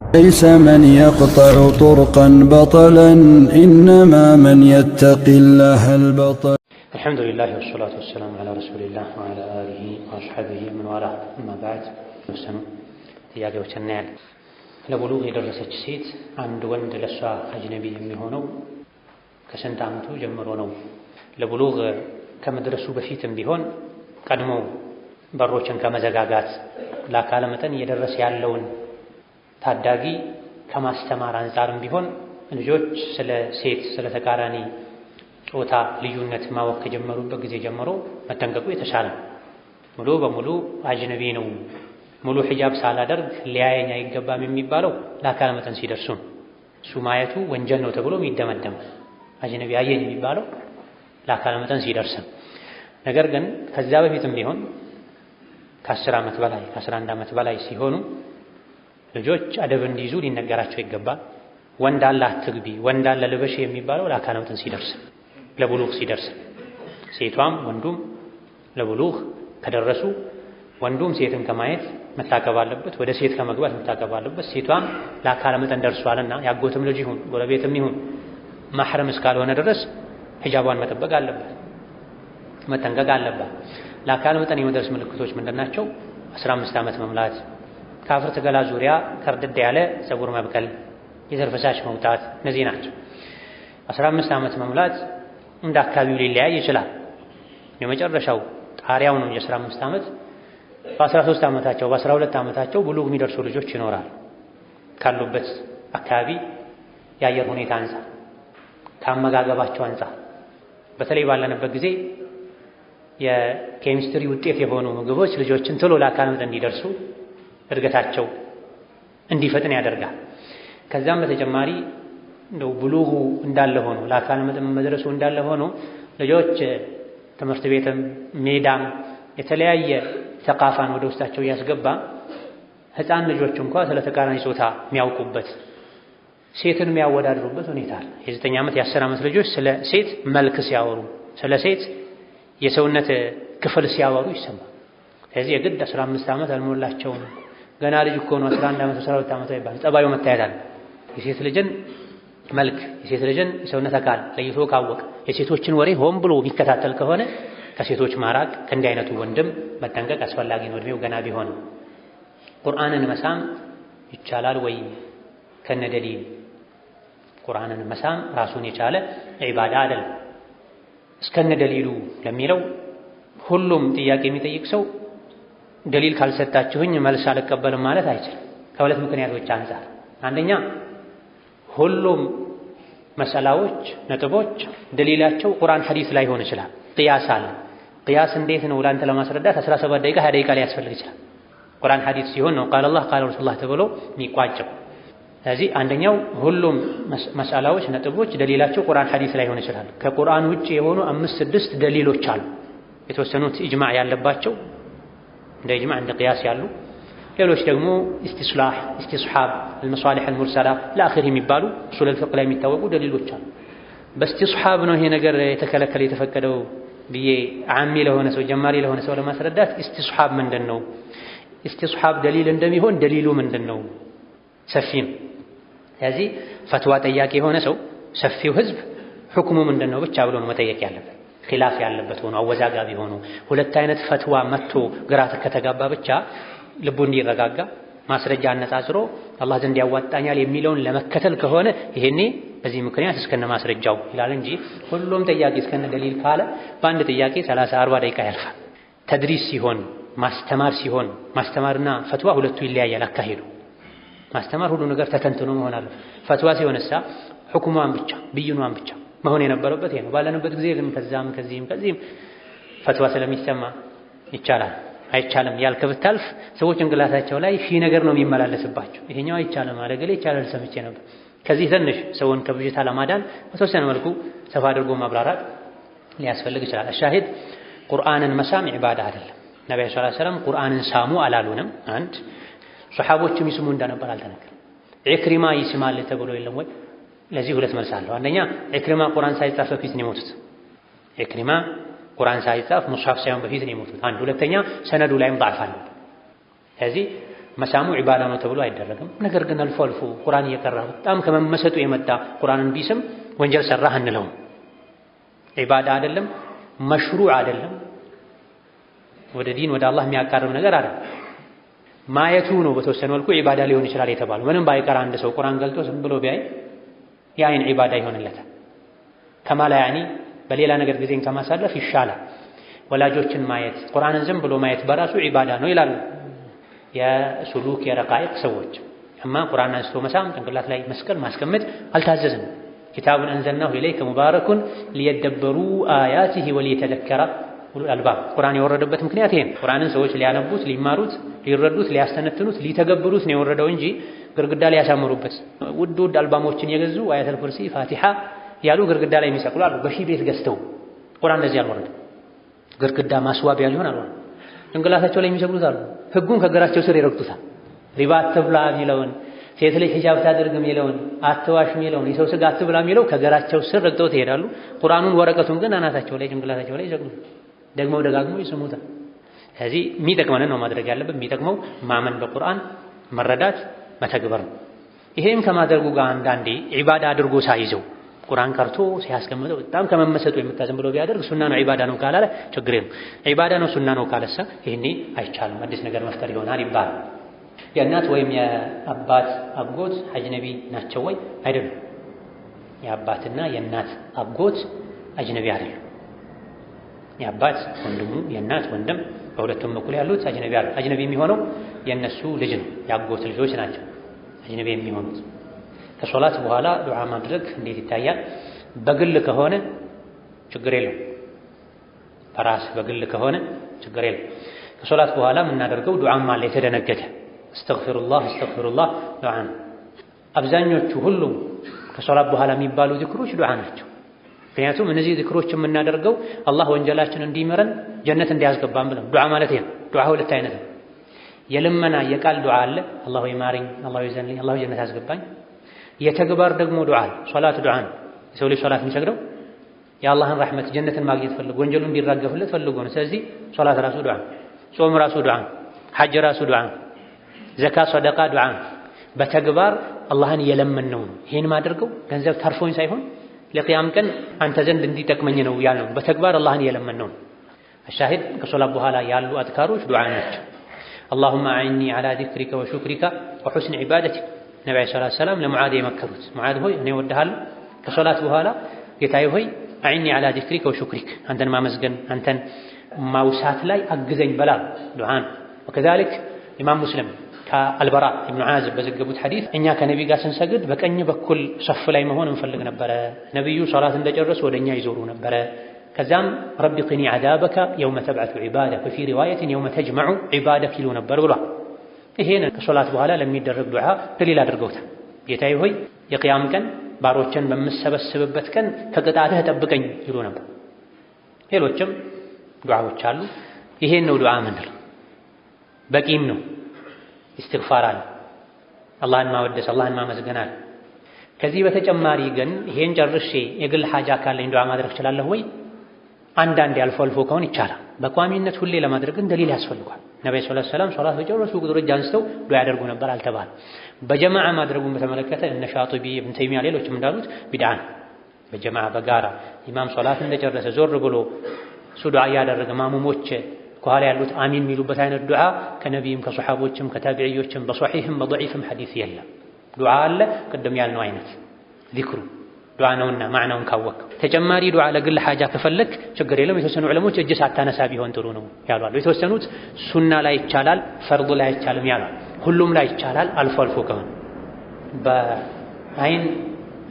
ليس من يقطع طرقا بطلا إنما من يتقي الله البطل. الحمد لله والصلاة والسلام على رسول الله وعلى آله وأصحابه من والاه. أما بعد وسنو ጥያቄዎች እናያለን። ለቡሉግ የደረሰች ሴት አንድ ወንድ ለሷ አጅነቢ የሚሆነው ከስንት ዓመቱ ጀምሮ ነው? ለቡሉግ ከመድረሱ በፊትም ቢሆን ቀድሞ በሮችን ከመዘጋጋት ለአካለ መጠን እየደረሰ ያለውን ታዳጊ ከማስተማር አንፃርም ቢሆን ልጆች ስለ ሴት ስለ ተቃራኒ ጾታ ልዩነት ማወቅ ከጀመሩበት ጊዜ ጀምሮ መጠንቀቁ የተሻለ ነው። ሙሉ በሙሉ አጅነቢ ነው፣ ሙሉ ሒጃብ ሳላደርግ ሊያየኝ አይገባም የሚባለው ለአካለ መጠን ሲደርሱ ነው። እሱ ማየቱ ወንጀል ነው ተብሎ የሚደመደም አጅነቢ አየኝ የሚባለው ለአካለ መጠን ሲደርስ። ነገር ግን ከዛ በፊትም ቢሆን ከ10 ዓመት በላይ ከ11 ዓመት በላይ ሲሆኑ ልጆች አደብ እንዲይዙ ሊነገራቸው ይገባል። ወንድ አለ አትግቢ፣ ወንድ አለ ልበሽ የሚባለው ለአካለ መጠን ሲደርስ፣ ለቡሉግ ሲደርስ። ሴቷም ወንዱም ለቡሉግ ከደረሱ ወንዱም ሴትን ከማየት መታቀብ አለበት፣ ወደ ሴት ከመግባት መታቀብ አለበት። ሴቷም ለአካለ መጠን ደርሷልና ያጎትም ልጅ ይሁን ጎረቤትም ይሁን ማህረም እስካልሆነ ድረስ ሒጃቧን መጠበቅ አለበት፣ መጠንቀቅ አለባት። ለአካለ መጠን የመድረስ ምልክቶች ምንድናቸው? 15 ዓመት መሙላት፣ ከአፍርት ገላ ዙሪያ ከርደድ ያለ ፀጉር መብቀል፣ የዘር ፈሳሽ መውጣት፣ እነዚህ ናቸው። 15 ዓመት መሙላት እንደ አካባቢው ሊለያይ ይችላል። የመጨረሻው ጣሪያው ነው የ15 ዓመት። በ13 ዓመታቸው በ12 ዓመታቸው ቡሉግ የሚደርሱ ልጆች ይኖራል። ካሉበት አካባቢ የአየር ሁኔታ አንፃር፣ ከአመጋገባቸው አንፃር፣ በተለይ ባለንበት ጊዜ የኬሚስትሪ ውጤት የሆኑ ምግቦች ልጆችን ቶሎ ለአካለ መጠን እንዲደርሱ እድገታቸው እንዲፈጥን ያደርጋል። ከዛም በተጨማሪ እንደው ቡሉጉ እንዳለ ሆኖ ለአካለ መጠን መድረሱ እንዳለ ሆኖ ልጆች ትምህርት ቤትም ሜዳም የተለያየ ተቃፋን ወደ ውስጣቸው እያስገባ ህፃን ልጆች እንኳ ስለ ተቃራኒ ጾታ የሚያውቁበት ሴትን የሚያወዳድሩበት ሁኔታ አለ። የ9 ዓመት የ10 ዓመት ልጆች ስለ ሴት መልክ ሲያወሩ፣ ስለ ሴት የሰውነት ክፍል ሲያወሩ ይሰማል። ስለዚህ የግድ 15 ዓመት አልሞላቸውም ገና ልጅ እኮ ነው 11 ዓመት 12 ዓመት አይባልም። ጠባዩ መታየት አለ። የሴት ልጅን መልክ የሴት ልጅን የሰውነት አካል ለይቶ ካወቀ የሴቶችን ወሬ ሆን ብሎ የሚከታተል ከሆነ ከሴቶች ማራቅ ከእንዲህ አይነቱ ወንድም መጠንቀቅ አስፈላጊ ነው። እድሜው ገና ቢሆን ቁርአንን መሳም ይቻላል ወይ ከነደሊል? ቁርአንን መሳም ራሱን የቻለ ዒባዳ አይደለም። እስከነ ደሊሉ ለሚለው ሁሉም ጥያቄ የሚጠይቅ ሰው ደሊል ካልሰጣችሁኝ መልስ አልቀበልም ማለት አይችልም። ከሁለት ምክንያቶች አንፃር፣ አንደኛ ሁሉም መሰላዎች ነጥቦች ደሊላቸው ቁርአን ሐዲስ ላይ ሆን ይችላል። ቅያስ አለ። ቅያስ እንዴት ነው ላንተ ለማስረዳት 17 ደቂቃ 20 ደቂቃ ሊያስፈልግ ይችላል። ቁርአን ሐዲስ ሲሆን ነው ቃል አላህ ቃል ረሱላህ ተብሎ የሚቋጨው። ስለዚህ አንደኛው ሁሉም መሰላዎች ነጥቦች ደሊላቸው ቁርአን ሐዲስ ላይ ሆን ይችላል። ከቁርአን ውጪ የሆኑ 5-6 ደሊሎች አሉ። የተወሰኑት ኢጅማዕ ያለባቸው እንደ ኢጅማዕ እንደ ቅያስ ያሉ፣ ሌሎች ደግሞ ኢስቲስላህ ኢስቲስሓብ አልመሷሊህ አልሙርሰላ ለአኺር የሚባሉ ኡሱል አልፊቅህ ላይ የሚታወቁ ደሊሎች አሉ። በኢስቲስሓብ ነው ይሄ ነገር የተከለከለ የተፈቀደው ብዬ ዓሚ ለሆነ ሰው ጀማሪ ለሆነ ሰው ለማስረዳት ኢስቲስሓብ ምንድነው፣ ኢስቲስሓብ ደሊል እንደሚሆን ደሊሉ ምንድነው ሰፊ ነው። ስለዚህ ፈትዋ ጠያቂ የሆነ ሰው ሰፊው ህዝብ ሁክሙ ምንድነው ብቻ ብሎ ነው መጠየቅ ያለበት። ኺላፍ ያለበት ሆኖ አወዛጋቢ ሆኖ ሁለት አይነት ፈትዋ መጥቶ ግራ ከተጋባ ብቻ ልቡ እንዲረጋጋ ማስረጃ አነጻጽሮ አላህ ዘንድ ያዋጣኛል የሚለውን ለመከተል ከሆነ ይሄኔ በዚህ ምክንያት እስከነ ማስረጃው ይላል እንጂ ሁሉም ጥያቄ እስከነ ደሊል ካለ በአንድ ጥያቄ 30-40 ደቂቃ ያልፋል። ተድሪስ ሲሆን ማስተማር ሲሆን ማስተማርና ፈትዋ ሁለቱ ይለያያል አካሄዱ። ማስተማር ሁሉ ነገር ተተንትኖ መሆን አለ። ፈትዋ ሲሆንሳ ሁክሟን ብቻ ብይኗን ብቻ መሆን የነበረበት ይሄ ነው። ባለንበት ጊዜ ግን ከዛም ከዚህም ፈትዋ ስለሚሰማ ይቻላል አይቻልም ያልክ ብታልፍ ሰዎች ጭንቅላታቸው ላይ ሺህ ነገር ነው የሚመላለስባቸው። ይሄኛው አይቻልም አለገለ ይቻላል ሰምቼ ነበር። ከዚህ ትንሽ ሰውን ከብዥታ ለማዳን በተወሰነ መልኩ ሰፋ አድርጎ ማብራራት ሊያስፈልግ ይችላል። አሻሂድ ቁርአንን መሳም ዒባዳ አይደለም። ነብዩ ሰለላሁ ዐለይሂ ወሰለም ቁርአንን ሳሙ አላሉንም። አንድ ሱሐቦችም ይስሙ እንደነበር አልተነገረም። ኢክሪማ ይስማል ተብሎ የለም ወይ? ለዚህ ሁለት መልስ አለው። አንደኛ ኢክሪማ ቁርአን ሳይጻፍ በፊት ነው የሞቱት። ኢክሪማ ቁርአን ሳይጻፍ ሙስሐፍ ሳይሆን በፊት ነው የሞቱት። አንድ ሁለተኛ ሰነዱ ላይም ضعፍ አለ። ስለዚህ መሳሙ ዒባዳ ነው ተብሎ አይደረግም። ነገር ግን አልፎ አልፎ ቁርአን እየቀራ በጣም ከመመሰጡ የመጣ ቁርአንን ቢስም ወንጀል ሰራህ እንለውም። ዒባዳ አይደለም፣ መሽሩዕ አይደለም፣ ወደ ዲን ወደ አላህ የሚያቃርብ ነገር አይደለም። ማየቱ ነው በተወሰነ መልኩ ዒባዳ ሊሆን ይችላል የተባለው። ምንም ባይቀር አንድ ሰው ቁርአን ገልጦ ዝም ብሎ ቢያይ የአይን ዒባዳ ይሆንለታል። ከማላ ያኒ በሌላ ነገር ጊዜን ከማሳለፍ ይሻላል። ወላጆችን ማየት ቁርአንን ዝም ብሎ ማየት በራሱ ዒባዳ ነው ይላሉ የሱሉክ የረቃኢቅ ሰዎች። እማ ቁርአን አንስቶ መሳም ጭንቅላት ላይ መስቀል ማስቀመጥ አልታዘዝም። ኪታቡን አንዘልናሁ ኢለይከ ሙባረኩን ሊየደበሩ አያቲሂ ወሊየተዘከረ ኡሉል አልባብ። ቁርአን የወረደበት ምክንያት ይሄ ነው። ቁርአንን ሰዎች ሊያነቡት፣ ሊማሩት፣ ሊረዱት፣ ሊያስተነትኑት፣ ሊተገብሩት ነው የወረደው እንጂ ግርግዳ ላይ ያሳምሩበት ውድ ውድ አልባሞችን የገዙ አያተል ኩርሲ፣ ፋቲሃ ያሉ ግርግዳ ላይ የሚሰቅሉ አሉ። በሺህ ቤት ገዝተው ቁርአን እንደዚህ አልወረደም። ግርግዳ ማስዋቢያ ሊሆን አልወረደም። ጭንቅላታቸው ላይ የሚሰቅሉት አሉ። ህጉን ከእግራቸው ስር ይረግጡታል። ሪባ አትብላ የሚለውን፣ ሴት ልጅ ሂጃብ ታድርግ የሚለውን፣ አትዋሽ የሚለውን፣ የሰው ስጋ አትብላ የሚለው ከእግራቸው ስር ረግጠው ትሄዳሉ። ቁርአኑን ወረቀቱን ግን አናታቸው ላይ ጭንቅላታቸው ላይ ይሰቅሉታል። ደግመው ደጋግመው ይስሙታል። ስለዚህ የሚጠቅመንን ነው ማድረግ ያለብን። የሚጠቅመው ማመን፣ በቁርአን መረዳት፣ መተግበር ነው። ይሄም ከማድረጉ ጋር አንዳንዴ ዒባዳ አድርጎ ሳይዘው ቁርአን ቀርቶ ሲያስቀምጠው በጣም ከመመሰጡ የምታዘም ብሎ ቢያደርግ ሱና ነው ዒባዳ ነው ካላለ ችግር የለም። ዒባዳ ነው ሱና ነው ካለሳ ይሄኔ አይቻልም፣ አዲስ ነገር መፍጠር ይሆናል ይባላል። የእናት ወይም የአባት አጎት አጅነቢ ናቸው ወይ? አይደሉም። የአባትና የእናት አጎት አጅነቢ አይደሉም። የአባት ወንድሙ የእናት ወንድም በሁለቱም በኩል ያሉት አጅነቢ አይደሉም። አጅነቢ የሚሆነው የእነሱ ልጅ ነው፣ የአጎት ልጆች ናቸው አጅነቢ የሚሆኑት። ከሶላት በኋላ ዱዓ ማድረግ እንዴት ይታያል? በግል ከሆነ ችግር የለው። በራስ በግል ከሆነ ችግር የለው። ከሶላት በኋላ የምናደርገው ዱዓም አለ የተደነገገ አስተግፊሩላህ አስተግፊሩላህ ዱዓ ነው። አብዛኞቹ ሁሉም ከሶላት በኋላ የሚባሉ ዚክሮች ዱዓ ናቸው። ምክንያቱም እነዚህ ዚክሮች የምናደርገው አላህ ወንጀላችን እንዲመረን ጀነት እንዲያስገባን ብለን። ዱዓ ማለት ይሄ ነው። ዱዓ ሁለት አይነት ነው። የልመና የቃል ዱዓ አለ፣ አላሁ ይማረኝ፣ አላሁ ይዘንልኝ፣ አላሁ ጀነት ያስገባኝ። የተግባር ደግሞ ዱዓ ነው። ሶላት ዱዓ ነው። የሰው ልጅ ሶላት የሚሰግደው የአላህን ረሕመት ጀነትን ማግኘት ፈልጎ ወንጀሉ እንዲራገፍለት ፈልጎ ነው። ስለዚህ ሶላት ራሱ ዱዓ ነው። ጾም ራሱ ዱዓ ነው። ሐጅ ራሱ ዱዓ ነው። ዘካ ሰደቃ ዱዓ ነው። በተግባር አላህን የለመነው ነው። ይሄን ማድረገው ገንዘብ ተርፎኝ ሳይሆን ለቂያም ቀን አንተ ዘንድ እንዲጠቅመኝ ነው ያልነው። በተግባር አላህን የለመነው ነው። አሻሂድ ከሶላት በኋላ ያሉ አዝካሮች ዱዓ ናቸው። አላሁመ አዕኒ ዐላ ዚክሪከ ወሹክሪከ ወሑስኒ ዒባደቲክ። ነቢ ዓለይሂ ሰላቱ ወሰላም ለሙዓዝ የመከሩት ሙዓዝ ሆይ እኔ እወድሃለሁ፣ ከሶላት በኋላ ጌታዬ ሆይ አዕኒ ዐላ ዚክሪከ ወሹክሪከ፣ አንተን ማመስገን አንተን ማውሳት ላይ አግዘኝ በላ ዱዓ ነው። ወከዛሊክ ኢማም ሙስሊም ከአልበራ ኢብኑ ዓዚብ በዘገቡት ሐዲስ እኛ ከነቢ ጋር ስንሰግድ በቀኝ በኩል ሰፍ ላይ መሆን እንፈልግ ነበረ። ነቢዩ ሶላት እንደጨረሱ ወደኛ ይዞሩ ነበረ። ከዛም ረቢ ቂኒ ዐዛበከ የውመ ተብዐቱ ዒባደከ ወፊ ሪዋየትን የውመ ተጅመዑ ዒባደከ ይሉ ነበር ብሏል። ይሄን ከሶላት በኋላ ለሚደረግ ዱዓ ደሊል አድርገውታል። ጌታዬ ሆይ የቂያም ቀን ባሮችን በምሰበስብበት ቀን ከቅጣትህ ጠብቀኝ ይሉ ነበር። ሌሎችም ዱዓዎች አሉ። ይሄን ነው ዱዓ ምንድነው? በቂም ነው። ኢስቲግፋር አለ፣ አላህን ማወደስ አላህን ማመስገን አለ። ከዚህ በተጨማሪ ግን ይሄን ጨርሼ የግል ሐጃ ካለኝ ዱዓ ማድረግ እችላለሁ ወይ? አንዳንዴ አልፎ አልፎ ከሆነ ይቻላል። በቋሚነት ሁሌ ለማድረግ ግን ደሊል ያስፈልጓል። ነብዩ ሰለላሁ ዐለይሂ ወሰለም ሶላት በጨረሱ ቁጥር እጅ አንስተው ዱዓ ያደርጉ ነበር አልተባለም። በጀማዓ ማድረጉን በተመለከተ እነ ሻጢቢ ኢብኑ ተይሚያ ሌሎችም እንዳሉት ቢድዓ ነው። በጀማዓ በጋራ ኢማም ሶላት እንደጨረሰ ዞር ብሎ እሱ ዱዓ እያደረገ ማሙሞች ከኋላ ያሉት አሚን የሚሉበት አይነት ዱዓ ከነቢይም ከሶሐቦችም ከታቢዕዮችም በሶሒህም በደዒፍም ሐዲስ የለም። ዱዓ አለ ቅድም ያልነው አይነት ዚክሩ ዱዓ ነውና ማዕናውን ካወቅ ተጨማሪ ዱዓ ለግል ሐጃ ከፈለክ ችግር የለም። የተወሰኑ ዑለሞች እጅ ሳታነሳ ቢሆን ጥሩ ነው ያሏሉ። የተወሰኑት ሱና ላይ ይቻላል፣ ፈርዱ ላይ አይቻልም ያሏል። ሁሉም ላይ ይቻላል አልፎ አልፎ ከሆነ። በአይን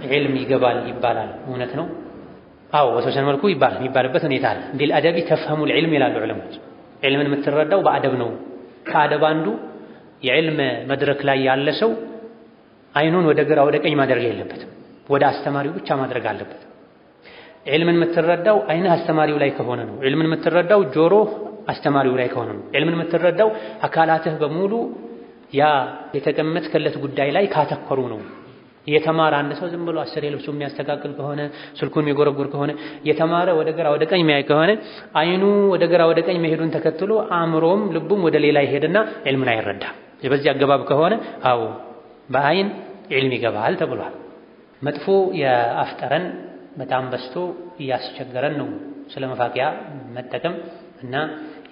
ዒልም ይገባል ይባላል፣ እውነት ነው? አዎ በተወሰነ መልኩ ይባላል። የሚባልበት ሁኔታ አለ። ቢል አደቢ ተፍሀሙል ዒልም ይላሉ ዑለሞች። ዒልምን የምትረዳው በአደብ ነው። ከአደብ አንዱ የዕልም መድረክ ላይ ያለ ሰው አይኑን ወደ ግራ ወደ ቀኝ ማድረግ የለበትም፣ ወደ አስተማሪው ብቻ ማድረግ አለበት። ዒልምን የምትረዳው አይንህ አስተማሪው ላይ ከሆነ ነው። ዒልምን የምትረዳው ጆሮ አስተማሪው ላይ ከሆነ ነው። ዒልምን የምትረዳው አካላትህ በሙሉ ያ የተቀመጥክለት ጉዳይ ላይ ካተኮሩ ነው። የተማረ አንድ ሰው ዝም ብሎ አስር ልብሱ የሚያስተካክል ከሆነ ስልኩን የሚጎረጉር ከሆነ የተማረ ወደ ግራ ወደ ቀኝ የሚያይ ከሆነ አይኑ ወደ ግራ ወደ ቀኝ መሄዱን ተከትሎ አእምሮም ልቡም ወደ ሌላ ይሄድና ዒልምን አይረዳም። በዚህ አገባብ ከሆነ አዎ በአይን ዒልም ይገባል ተብሏል። መጥፎ የአፍ ጠረን በጣም በዝቶ እያስቸገረን ነው። ስለ መፋቂያ መጠቀም እና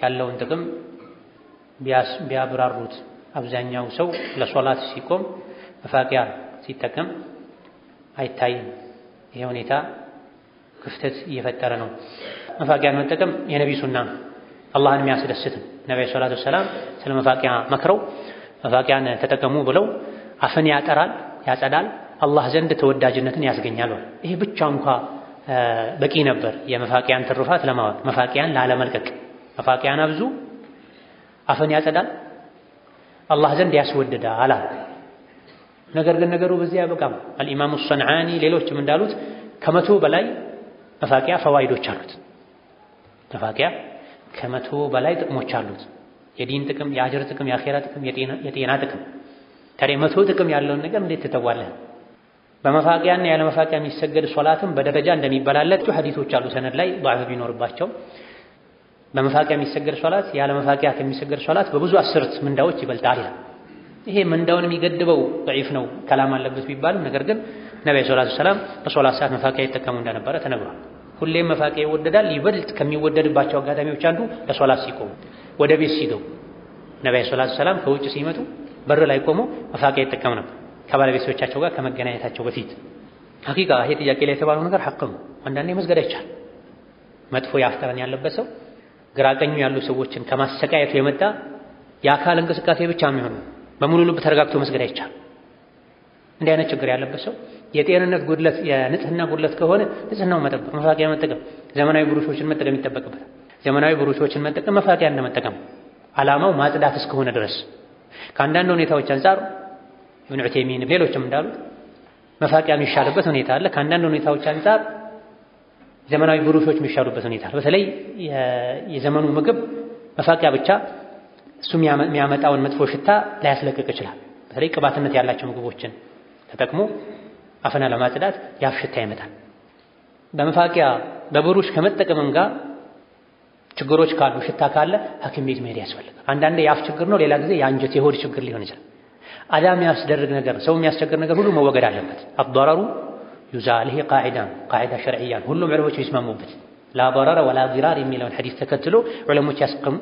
ያለውን ጥቅም ቢያብራሩት። አብዛኛው ሰው ለሶላት ሲቆም መፋቂያ ሲጠቀም አይታይም። ይሄ ሁኔታ ክፍተት እየፈጠረ ነው። መፋቂያን መጠቀም የነቢዩ ሱና ነው፣ አላህን የሚያስደስትም። ነብዩ ሰለላሁ ዐለይሂ ወሰለም ስለ መፋቂያ መክረው መፋቂያን ተጠቀሙ ብለው አፍን ያጠራል፣ ያጸዳል፣ አላህ ዘንድ ተወዳጅነትን ያስገኛል። ይሄ ብቻ እንኳ በቂ ነበር የመፋቂያን ትሩፋት ለማወቅ፣ መፋቂያን ላለመልቀቅ። መፋቂያን አብዙ፣ አፍን ያጸዳል፣ አላህ ዘንድ ያስወድዳል። ነገር ግን ነገሩ በዚህ አያበቃም። አልኢማሙ ሰንዓኒ ሌሎችም እንዳሉት ከመቶ በላይ መፋቂያ ፈዋይዶች አሉት። መፋቂያ ከመቶ በላይ ጥቅሞች አሉት። የዲን ጥቅም፣ የአጅር ጥቅም፣ የአኼራ ጥቅም፣ የጤና ጥቅም። ታዲያ መቶ ጥቅም ያለውን ነገር እንዴት ትተዋለህ? በመፋቂያና ያለ መፋቂያ የሚሰገድ ሶላትም በደረጃ እንደሚበላለጥ ሐዲሶች አሉ። ሰነድ ላይ ضعፍ ቢኖርባቸው በመፋቂያ የሚሰገድ ሶላት ያለ መፋቂያ ከሚሰገድ ሶላት በብዙ አስርት ምንዳዎች ይበልጣል። ይሄ ምንዳውን የሚገድበው ضعيف ነው ከላም አለበት ቢባልም፣ ነገር ግን ነብዩ ሰለላሁ ዐለይሂ ወሰለም በሶላት ሰዓት መፋቂያ ይጠቀሙ እንደነበረ ተነግሯል። ሁሌም መፋቂያ ይወደዳል። ይበልጥ ከሚወደድባቸው አጋጣሚዎች አንዱ ለሶላት ሲቆሙ፣ ወደ ቤት ሲገቡ ነብዩ ሰለላሁ ዐለይሂ ወሰለም ከውጭ ሲመጡ በር ላይ ቆሞ መፋቂያ ይጠቀሙ ነበር ከባለቤቶቻቸው ጋር ከመገናኘታቸው በፊት። ሐቂቃ ይሄ ጥያቄ ላይ የተባለው ነገር ሐቅ ነው። አንዳንዴ መስገድ አይቻል። መጥፎ የአፍ ጠረን ያለበት ሰው ግራ ቀኙ ያሉ ሰዎችን ከማሰቃየቱ የመጣ የአካል እንቅስቃሴ ብቻ የሚሆነው በሙሉ ልብ ተረጋግቶ መስገድ አይቻል። እንዲህ አይነት ችግር ያለበት ሰው የጤንነት ጉድለት፣ የንጽህና ጉድለት ከሆነ ንጽህናውን መጠበቅ፣ መፋቂያ መጠቀም፣ ዘመናዊ ብሩሾችን መጠቀም ይጠበቅበታል። ዘመናዊ ብሩሾችን መጠቀም መፋቂያ እንደመጠቀም ዓላማው ማጽዳት እስከሆነ ድረስ ከአንዳንድ ሁኔታዎች አንፃር ኢብኑ ዑተይሚን ሌሎችም እንዳሉት መፋቂያ የሚሻልበት ሁኔታ አለ። ከአንዳንድ ሁኔታዎች አንፃር ዘመናዊ ብሩሾች የሚሻሉበት ሁኔታ አለ። በተለይ የዘመኑ ምግብ መፋቂያ ብቻ እሱ የሚያመጣውን መጥፎ ሽታ ላያስለቅቅ ይችላል። በተለይ ቅባትነት ያላቸው ምግቦችን ተጠቅሞ አፍና ለማጽዳት የአፍ ሽታ ይመጣል። በመፋቂያ በብሩሽ ከመጠቀምም ጋር ችግሮች ካሉ፣ ሽታ ካለ ሐኪም ቤት መሄድ ያስፈልጋል። አንዳንዴ የአፍ ችግር ነው፣ ሌላ ጊዜ የአንጀት የሆድ ችግር ሊሆን ይችላል። አዳ የሚያስደርግ ነገር፣ ሰው የሚያስቸግር ነገር ሁሉ መወገድ አለበት። አضረሩ ዩዛል። ይሄ ቃዒዳ ሸርዕያ ሁሉም ዑለሞች የሚስማሙበት ላ ضረረ ወላ ዲራር የሚለውን ሐዲስ ተከትሎ ዑለሞች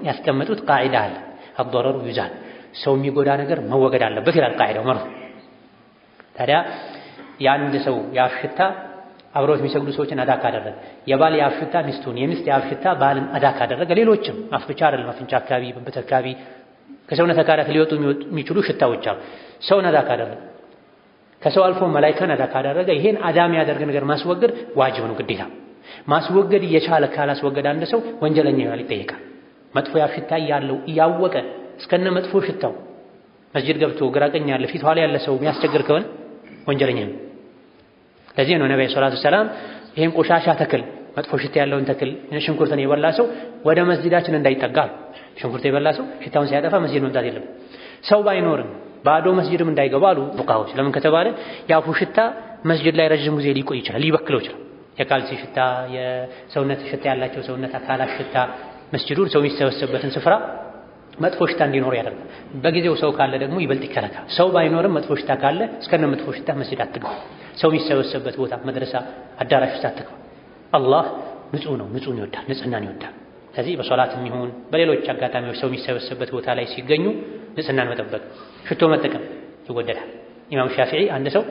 ያስቀመጡት ቃዒዳ አለ። አضረሩ ዩዛል፣ ሰው የሚጎዳ ነገር መወገድ አለበት ይላል ቃዒዳው መርሁ። ታዲያ የአንድ ሰው የአፍ ሽታ አብረውት የሚሰግዱ ሰዎችን አዳ ካደረገ፣ የባል የአፍ ሽታ ሚስቱን፣ የሚስት የአፍ ሽታ ባልን አዳ ካደረገ፣ ሌሎችም አፍ ብቻ አይደለም፣ አፍንጫ አካባቢ፣ ብብት አካባቢ ከሰውነት አካላት ሊወጡ የሚችሉ ሽታዎች አሉ። ሰውን አዳ ካደረገ፣ ከሰው አልፎ መላኢካን አዳ ካደረገ፣ ይሄን አዳ የሚያደርግ ነገር ማስወገድ ዋጅብ ነው፣ ግዴታ። ማስወገድ እየቻለ ካላስወገደ አንድ ሰው ወንጀለኛ ይሆናል፣ ይጠየቃል። መጥፎ የአፍ ሽታ ያለው እያወቀ እስከነ መጥፎ ሽታው መስጂድ ገብቶ ግራ ቀኝ ያለ ፊት ኋላ ያለ ሰው የሚያስቸግር ከሆነ ወንጀለኛ ነው። ለዚህ ነው ነብዩ ሰለላሁ ዐለይሂ ወሰለም ይሄን ቆሻሻ ተክል፣ መጥፎ ሽታ ያለውን ተክል ሽንኩርትን የበላ ሰው ወደ መስጂዳችን እንዳይጠጋ። ሽንኩርት የበላ ሰው ሽታውን ሲያጠፋ መስጂድ መምጣት የለም። ሰው ባይኖርም ባዶ መስጂድም እንዳይገባ አሉ ፉቃዎች። ለምን ከተባለ የአፉ ሽታ መስጂድ ላይ ረጅም ጊዜ ሊቆይ ይችላል፣ ሊበክለው ይችላል። የካልሲ ሽታ፣ የሰውነት ሽታ ያላቸው ሰውነት አካላት ሽታ መስጂዱን ሰው የሚሰበሰብበትን ስፍራ መጥፎ ሽታ እንዲኖር ያደርጋል። በጊዜው ሰው ካለ ደግሞ ይበልጥ ይከለካል። ሰው ባይኖርም መጥፎ ሽታ ካለ እስከነ መጥፎ ሽታ መስጂድ አትግባ። ሰው የሚሰበሰብበት ቦታ መድረሳ፣ አዳራሽ ውስጥ አትግባ። አላህ ንጹህ ነው፣ ንጹህን ይወዳል፣ ንጽህናን ይወዳል። ስለዚህ በሶላትም ይሁን በሌሎች አጋጣሚዎች ሰው የሚሰበሰብበት ቦታ ላይ ሲገኙ ንጽህናን መጠበቅ፣ ሽቶ መጠቀም ይወደዳል። ኢማም ሻፊዒ አንድ ሰው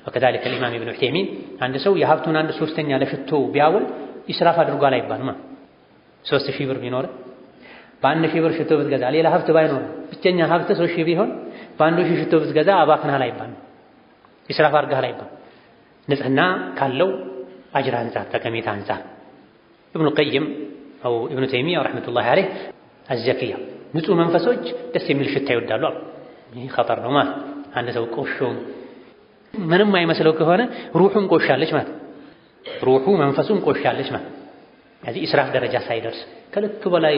ወከዛሊከ ኢማም ኢብኑ ዑተይሚን አንድ ሰው የሀብቱን 1/3 ለሽቶ ቢያውል ኢስራፍ አድርጓል አይባልም። 3000 ብር ቢኖር በ1000 ብር ሽቶ ብትገዛ ሌላ ሀብት ባይኖር ብቸኛ ሀብት 3000 ቢሆን በ1000 ሽቶ ብትገዛ አባክናል አይባልም፣ ኢስራፍ አድርገሃል አይባልም። ንጽህና ካለው አጅር አንፃር፣ ጠቀሜታ አንፃር ኢብኑ ቀይም አው ኢብኑ ተይሚያ ረሕመቱላሂ ዐለይህ አዘኪያ ንጹህ መንፈሶች ደስ የሚል ሽታ ይወዳሉ አሉ። ይህ ኸጠር ነው ማለት አንድ ሰው ቆሾ ምንም አይመስለው ከሆነ ሩሑም ቆሻለች ማለት ሩሑ መንፈሱም ቆሻለች ማለት። ስለዚህ ኢስራፍ ደረጃ ሳይደርስ ከልክ በላይ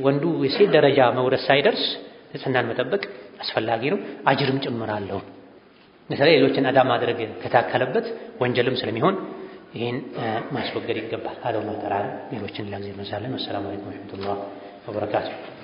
ወንዱ የሴት ደረጃ መውረስ ሳይደርስ ንጽህናን መጠበቅ አስፈላጊ ነው፣ አጅርም ጭምራለሁ። ለምሳሌ ሌሎችን አዳ ማድረግ ከታከለበት ወንጀልም ስለሚሆን ይህን ማስወገድ ይገባል። አላሁ ተዓላ ሌሎችን ለጊዜ መሳለን። ወሰላሙ አለይኩም ወረሕመቱላሂ ወበረካቱሁ።